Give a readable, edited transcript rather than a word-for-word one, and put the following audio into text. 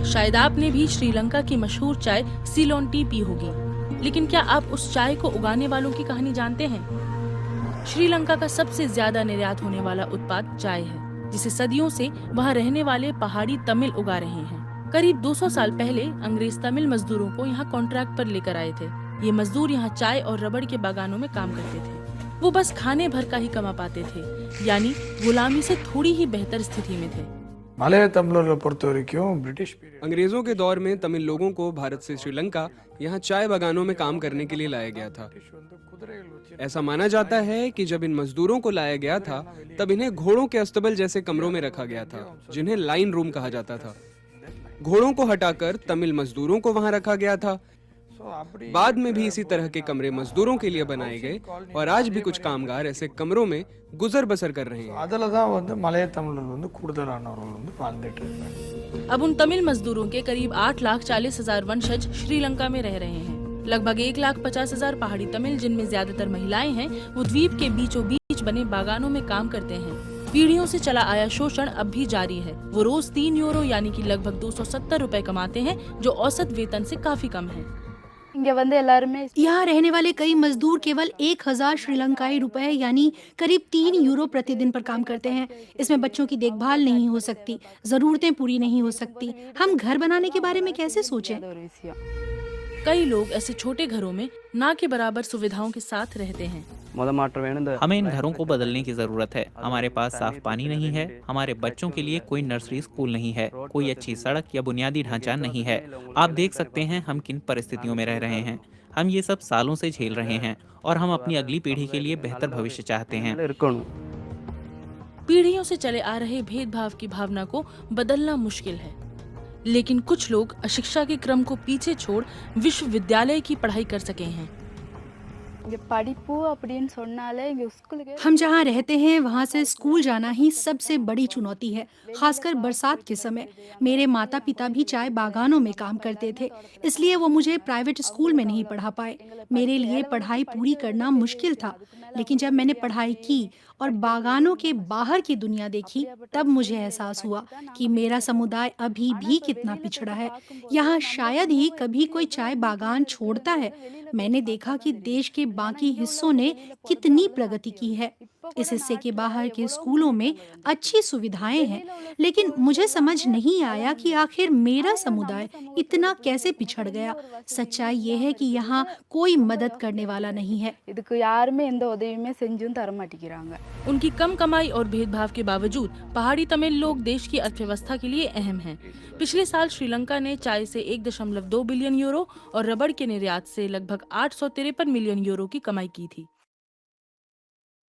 शायद आपने भी श्रीलंका की मशहूर चाय सीलोन टी पी होगी, लेकिन क्या आप उस चाय को उगाने वालों की कहानी जानते हैं? श्रीलंका का सबसे ज्यादा निर्यात होने वाला उत्पाद चाय है, जिसे सदियों से वहां रहने वाले पहाड़ी तमिल उगा रहे हैं। करीब 200 साल पहले अंग्रेज तमिल मजदूरों को यहाँ कॉन्ट्रैक्ट पर लेकर आए थे। ये मजदूर यहाँ चाय और रबड़ के बागानों में काम करते थे। वो बस खाने भर का ही कमा पाते थे, यानी गुलामी से थोड़ी ही बेहतर स्थिति में थे। मलय तमिलर பொறுத்த வரைக்கும் ब्रिटिश पीरियड अंग्रेजों के दौर में तमिल लोगों को भारत से श्रीलंका यहाँ चाय बागानों में काम करने के लिए लाया गया था। ऐसा माना जाता है कि जब इन मजदूरों को लाया गया था तब इन्हें घोड़ों के अस्तबल जैसे कमरों में रखा गया था, जिन्हें लाइन रूम कहा जाता था। घोड़ों को हटाकर तमिल मजदूरों को वहां रखा गया था। बाद में भी इसी तरह के कमरे मजदूरों के लिए बनाए गए और आज भी कुछ कामगार ऐसे कमरों में गुजर बसर कर रहे हैं। அதில் தான் வந்து மலைய தமிழர்கள் வந்து கூடுதலானவர்கள் வந்து வாழ்ந்துட்டு இருக்காங்க। अब उन तमिल मजदूरों के करीब 8,40,000 वंशज श्रीलंका में रह रहे हैं। लगभग 1,50,000 पहाड़ी तमिल, जिनमें ज्यादातर महिलाएं हैं, वो द्वीप के बीचों बीच बने बागानों में काम करते हैं। पीढ़ियों से चला आया शोषण अब भी जारी है। वो रोज 3 यूरो यानी कि लगभग 270 रुपए कमाते हैं, जो औसत वेतन से काफी कम है। यहाँ रहने वाले कई मजदूर केवल 1,000 श्रीलंकाई रुपए यानी करीब 3 यूरो प्रतिदिन पर काम करते हैं। इसमें बच्चों की देखभाल नहीं हो सकती, जरूरतें पूरी नहीं हो सकती। हम घर बनाने के बारे में कैसे सोचें? कई लोग ऐसे छोटे घरों में ना के बराबर सुविधाओं के साथ रहते हैं। हमें इन घरों को बदलने की जरूरत है। हमारे पास साफ पानी नहीं है, हमारे बच्चों के लिए कोई नर्सरी स्कूल नहीं है, कोई अच्छी सड़क या बुनियादी ढांचा नहीं है। आप देख सकते हैं हम किन परिस्थितियों में रह रहे हैं। हम ये सब सालों से झेल रहे हैं और हम अपनी अगली पीढ़ी के लिए बेहतर भविष्य चाहते हैं। पीढ़ियों से चले आ रहे भेदभाव की भावना को बदलना मुश्किल है, लेकिन कुछ लोग अशिक्षा के क्रम को पीछे छोड़ विश्वविद्यालय की पढ़ाई कर सके हैं। हम जहाँ रहते हैं वहाँ से स्कूल जाना ही सबसे बड़ी चुनौती है, खासकर बरसात के समय। मेरे माता पिता भी चाय बागानों में काम करते थे, इसलिए वो मुझे प्राइवेट स्कूल में नहीं पढ़ा पाए। मेरे लिए पढ़ाई पूरी करना मुश्किल था, लेकिन जब मैंने पढ़ाई की और बागानों के बाहर की दुनिया देखी, तब मुझे एहसास हुआ कि मेरा समुदाय अभी भी कितना पिछड़ा है। यहाँ शायद ही कभी कोई चाय बागान छोड़ता है। मैंने देखा कि देश के बाकी हिस्सों ने कितनी प्रगति की है। इस हिस्से के बाहर के स्कूलों में अच्छी सुविधाएं हैं, लेकिन मुझे समझ नहीं आया कि आखिर मेरा समुदाय इतना कैसे पिछड़ गया। सच्चाई ये है कि यहाँ कोई मदद करने वाला नहीं है। उनकी कम कमाई और भेदभाव के बावजूद पहाड़ी तमिल लोग देश की अर्थव्यवस्था के लिए अहम हैं। पिछले साल श्रीलंका ने चाय से 1.2 बिलियन यूरो और रबड़ के निर्यात से लगभग 853 मिलियन यूरो की कमाई की थी।